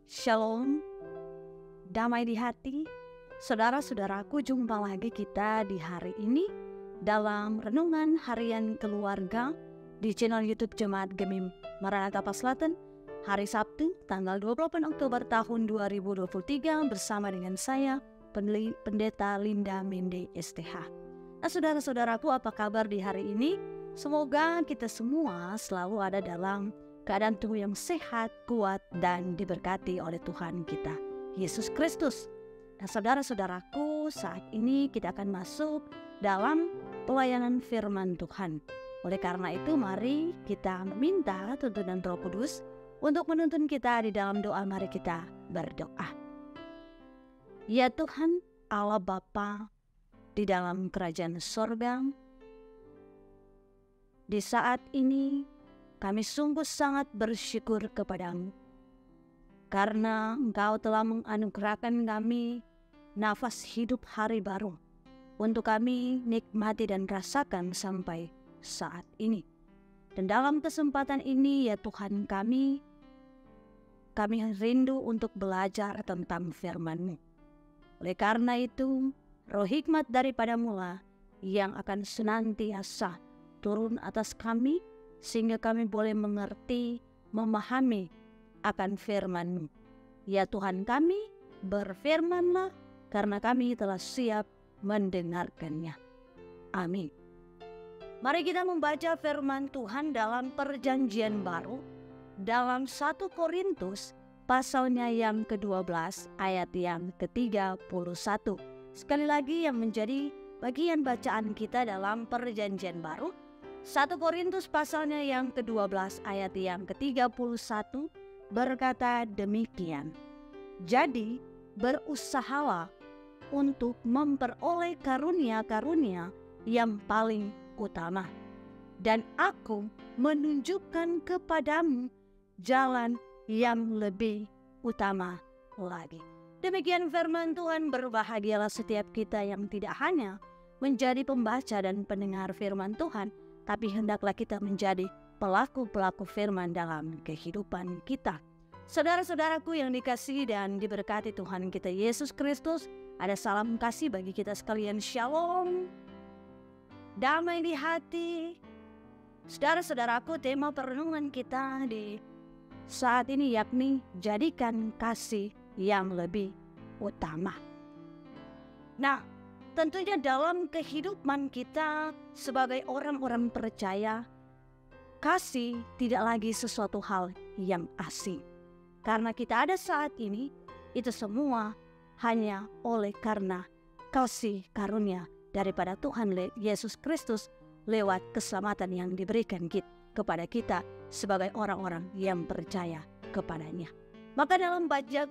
Shalom, damai di hati. Saudara-saudaraku, jumpa lagi kita di hari ini dalam Renungan Harian Keluarga di channel YouTube Jemaat Gemim Maranatha Paslaten, hari Sabtu tanggal 28 Oktober tahun 2023 bersama dengan saya, Pendeta Linda Mende STH. Nah, saudara-saudaraku, apa kabar di hari ini? Semoga kita semua selalu ada dalam keadaan tubuh yang sehat, kuat, dan diberkati oleh Tuhan kita, Yesus Kristus. Nah, saudara-saudaraku, saat ini kita akan masuk dalam pelayanan firman Tuhan. Oleh karena itu, mari kita meminta tuntunan Roh Kudus untuk menuntun kita di dalam doa. Mari kita berdoa. Ya Tuhan, Allah Bapa di dalam kerajaan sorga, di saat ini kami sungguh sangat bersyukur kepadamu, karena Engkau telah menganugerahkan kami nafas hidup hari baru untuk kami nikmati dan rasakan sampai saat ini. Dan dalam kesempatan ini ya Tuhan, kami rindu untuk belajar tentang firman-Mu. Oleh karena itu, roh hikmat daripadamu lah yang akan senantiasa turun atas kami, sehingga kami boleh mengerti, memahami akan firman-Mu. Ya Tuhan kami, berfirmanlah, karena kami telah siap mendengarkannya. Amin. Mari kita membaca firman Tuhan dalam Perjanjian Baru, dalam 1 Korintus pasalnya yang ke-12 ayat yang ke-31. Sekali lagi yang menjadi bagian bacaan kita dalam Perjanjian Baru, 1 Korintus pasalnya yang ke-12 ayat yang ke-31 berkata demikian. Jadi berusahalah untuk memperoleh karunia-karunia yang paling utama, dan aku menunjukkan kepadamu jalan yang lebih utama lagi. Demikian firman Tuhan. Berbahagialah setiap kita yang tidak hanya menjadi pembaca dan pendengar firman Tuhan, tapi hendaklah kita menjadi pelaku-pelaku firman dalam kehidupan kita. Saudara-saudaraku yang dikasihi dan diberkati Tuhan kita Yesus Kristus, ada salam kasih bagi kita sekalian. Shalom, damai di hati. Saudara-saudaraku, tema perenungan kita di saat ini yakni jadikan kasih yang lebih utama. Nah, tentunya dalam kehidupan kita sebagai orang-orang percaya, kasih tidak lagi sesuatu hal yang asing. Karena kita ada saat ini, itu semua hanya oleh karena kasih karunia daripada Tuhan Yesus Kristus lewat keselamatan yang diberikan kepada kita sebagai orang-orang yang percaya kepadanya. Maka dalam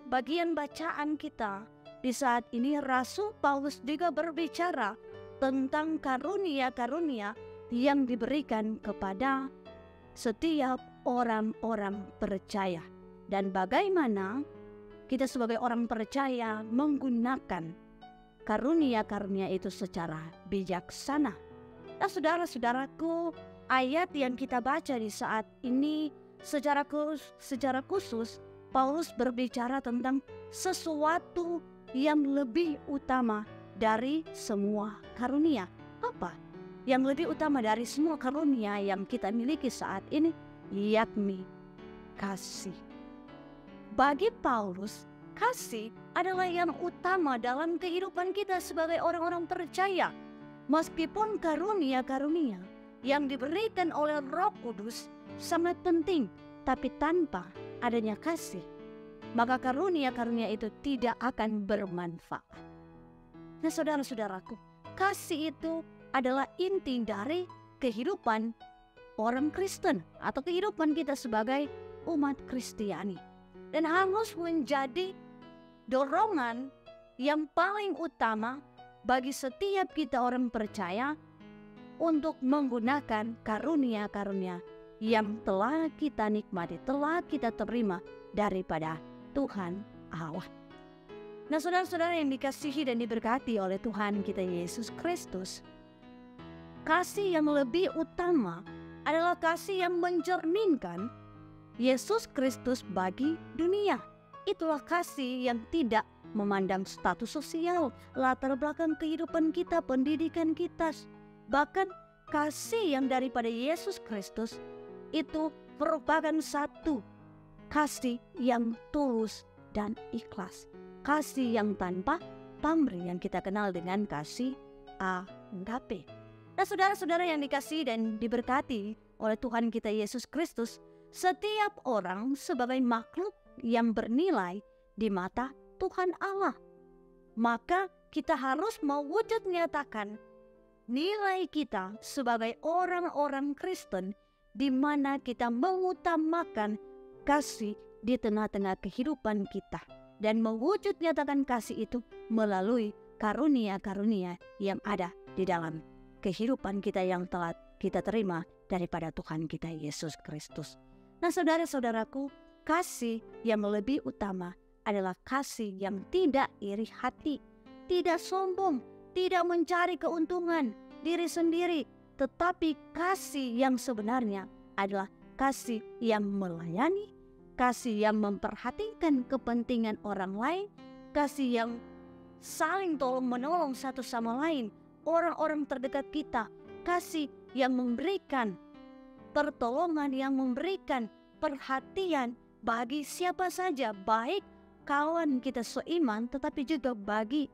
bagian bacaan kita di saat ini, Rasul Paulus juga berbicara tentang karunia-karunia yang diberikan kepada setiap orang-orang percaya, dan bagaimana kita sebagai orang percaya menggunakan karunia-karunia itu secara bijaksana. Nah, saudara-saudaraku, ayat yang kita baca di saat ini secara khusus Paulus berbicara tentang sesuatu yang lebih utama dari semua karunia. Apa yang lebih utama dari semua karunia yang kita miliki saat ini? Yakni kasih. Bagi Paulus, kasih adalah yang utama dalam kehidupan kita sebagai orang-orang percaya. Meskipun karunia-karunia yang diberikan oleh Roh Kudus sangat penting, tapi tanpa adanya kasih, maka karunia-karunia itu tidak akan bermanfaat. Nah, saudara-saudaraku, kasih itu adalah inti dari kehidupan orang Kristen atau kehidupan kita sebagai umat Kristiani, dan harus menjadi dorongan yang paling utama bagi setiap kita orang percaya untuk menggunakan karunia-karunia yang telah kita nikmati, telah kita terima daripada Tuhan Allah. Nah, saudara-saudara yang dikasihi dan diberkati oleh Tuhan kita Yesus Kristus, kasih yang lebih utama adalah kasih yang mencerminkan Yesus Kristus bagi dunia. Itulah kasih yang tidak memandang status sosial, latar belakang kehidupan kita, pendidikan kita. Bahkan kasih yang daripada Yesus Kristus itu merupakan satu kasih yang tulus dan ikhlas. Kasih yang tanpa pamrih yang kita kenal dengan kasih agape. Nah, saudara-saudara yang dikasihi dan diberkati oleh Tuhan kita Yesus Kristus, setiap orang sebagai makhluk yang bernilai di mata Tuhan Allah. Maka kita harus mewujud nyatakan nilai kita sebagai orang-orang Kristen, di mana kita mengutamakan kasih di tengah-tengah kehidupan kita, dan mewujud nyatakan kasih itu melalui karunia-karunia yang ada di dalam kehidupan kita yang telah kita terima daripada Tuhan kita Yesus Kristus. Nah, saudara-saudaraku, kasih yang lebih utama adalah kasih yang tidak iri hati, tidak sombong, tidak mencari keuntungan diri sendiri, tetapi kasih yang sebenarnya adalah kasih yang melayani, kasih yang memperhatikan kepentingan orang lain, kasih yang saling tolong-menolong satu sama lain, orang-orang terdekat kita, kasih yang memberikan pertolongan, yang memberikan perhatian bagi siapa saja, baik kawan kita seiman, tetapi juga bagi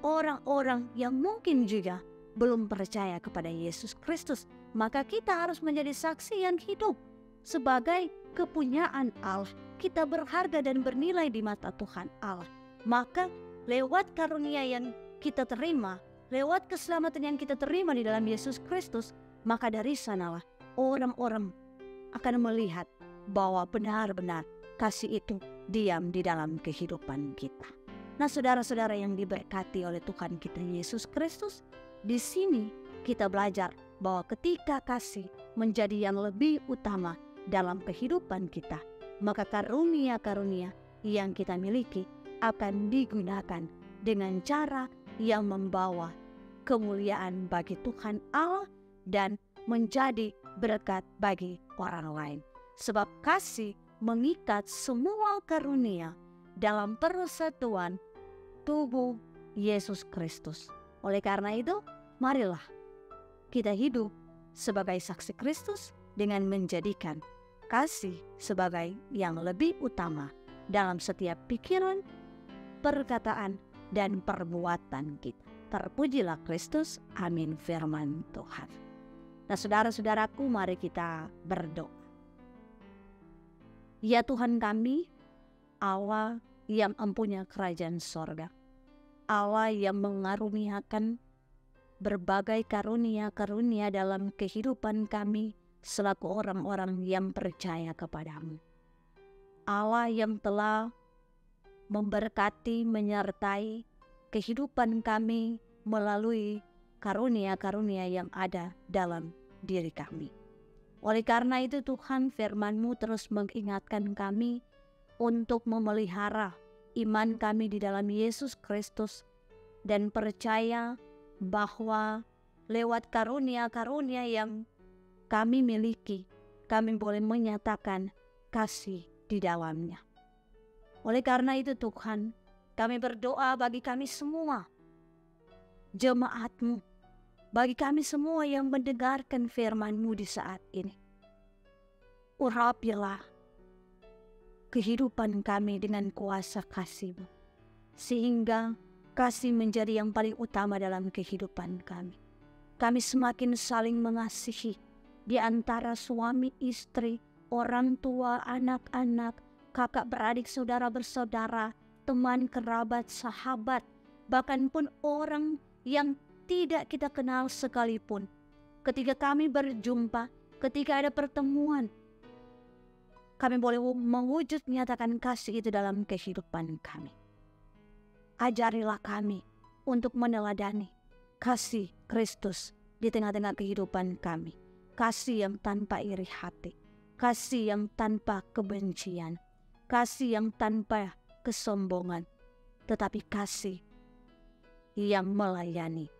orang-orang yang mungkin juga belum percaya kepada Yesus Kristus. Maka kita harus menjadi saksi yang hidup sebagai kepunyaan Allah. Kita berharga dan bernilai di mata Tuhan Allah. Maka lewat karunia yang kita terima, lewat keselamatan yang kita terima di dalam Yesus Kristus, maka dari sanalah orang-orang akan melihat bahwa benar-benar kasih itu diam di dalam kehidupan kita. Nah, saudara-saudara yang diberkati oleh Tuhan kita Yesus Kristus, di sini kita belajar bahwa ketika kasih menjadi yang lebih utama dalam kehidupan kita, maka karunia-karunia yang kita miliki akan digunakan dengan cara yang membawa kemuliaan bagi Tuhan Allah dan menjadi berkat bagi orang lain. Sebab kasih mengikat semua karunia dalam persatuan tubuh Yesus Kristus. Oleh karena itu, marilah kita hidup sebagai saksi Kristus dengan menjadikan kasih sebagai yang lebih utama dalam setiap pikiran, perkataan, dan perbuatan kita. Terpujilah Kristus. Amin. Firman Tuhan. Nah, saudara-saudaraku, mari kita berdoa. Ya Tuhan kami, Allah yang mempunyai kerajaan sorga, Allah yang mengaruniakan berbagai karunia-karunia dalam kehidupan kami selaku orang-orang yang percaya kepadamu. Allah yang telah memberkati, menyertai kehidupan kami melalui karunia-karunia yang ada dalam diri kami. Oleh karena itu Tuhan, firman-Mu terus mengingatkan kami untuk memelihara iman kami di dalam Yesus Kristus dan percaya bahwa lewat karunia-karunia yang kami miliki, kami boleh menyatakan kasih di dalamnya. Oleh karena itu Tuhan, kami berdoa bagi kami semua, jemaat-Mu, bagi kami semua yang mendengarkan firman-Mu di saat ini. Urapilah kehidupan kami dengan kuasa kasih-Mu, sehingga kasih menjadi yang paling utama dalam kehidupan kami. Kami semakin saling mengasihi di antara suami istri, orang tua, anak-anak, kakak beradik, saudara bersaudara, teman, kerabat, sahabat, bahkan pun orang yang tidak kita kenal sekalipun. Ketika kami berjumpa, ketika ada pertemuan, kami boleh mewujud nyatakan kasih itu dalam kehidupan kami. Ajarilah kami untuk meneladani kasih Kristus di tengah-tengah kehidupan kami. Kasih yang tanpa iri hati, kasih yang tanpa kebencian, kasih yang tanpa kesombongan, tetapi kasih yang melayani,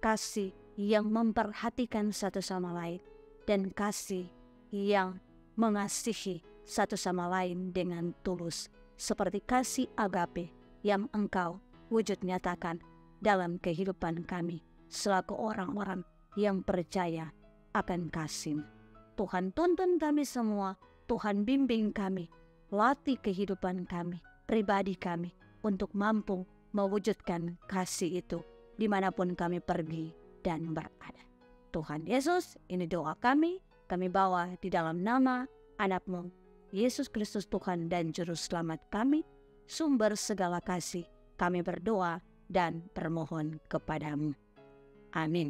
kasih yang memperhatikan satu sama lain, dan kasih yang mengasihi satu sama lain dengan tulus, seperti kasih agape yang Engkau wujud nyatakan dalam kehidupan kami selaku orang-orang yang percaya akan kasih. Tuhan tuntun kami semua, Tuhan bimbing kami, latih kehidupan kami, pribadi kami untuk mampu mewujudkan kasih itu dimanapun kami pergi dan berada. Tuhan Yesus, ini doa kami bawa di dalam nama anak-Mu, Yesus Kristus Tuhan dan Juru Selamat kami, sumber segala kasih, kami berdoa dan bermohon kepadamu. Amin.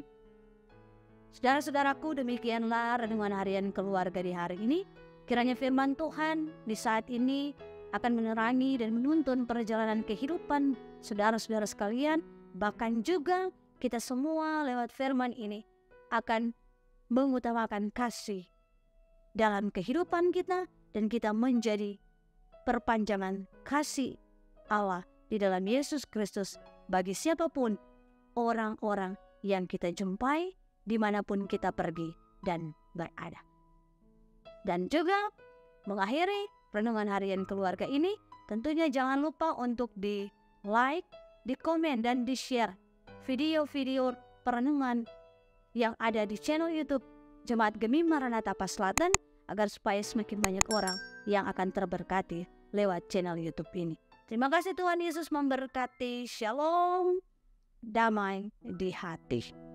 Saudara-saudaraku, demikianlah renungan harian keluarga di hari ini. Kiranya firman Tuhan di saat ini akan menerangi dan menuntun perjalanan kehidupan saudara-saudara sekalian. Bahkan juga kita semua lewat firman ini akan mengutamakan kasih dalam kehidupan kita, dan kita menjadi perpanjangan kasih Allah di dalam Yesus Kristus bagi siapapun orang-orang yang kita jumpai dimanapun kita pergi dan berada. Dan juga mengakhiri renungan harian keluarga ini, tentunya jangan lupa untuk di like, di komen, dan di share video-video perenungan yang ada di channel YouTube Jemaat Gemim Maranatha Paslatan, agar supaya semakin banyak orang yang akan terberkati lewat channel YouTube ini. Terima kasih, Tuhan Yesus memberkati. Shalom, damai di hati.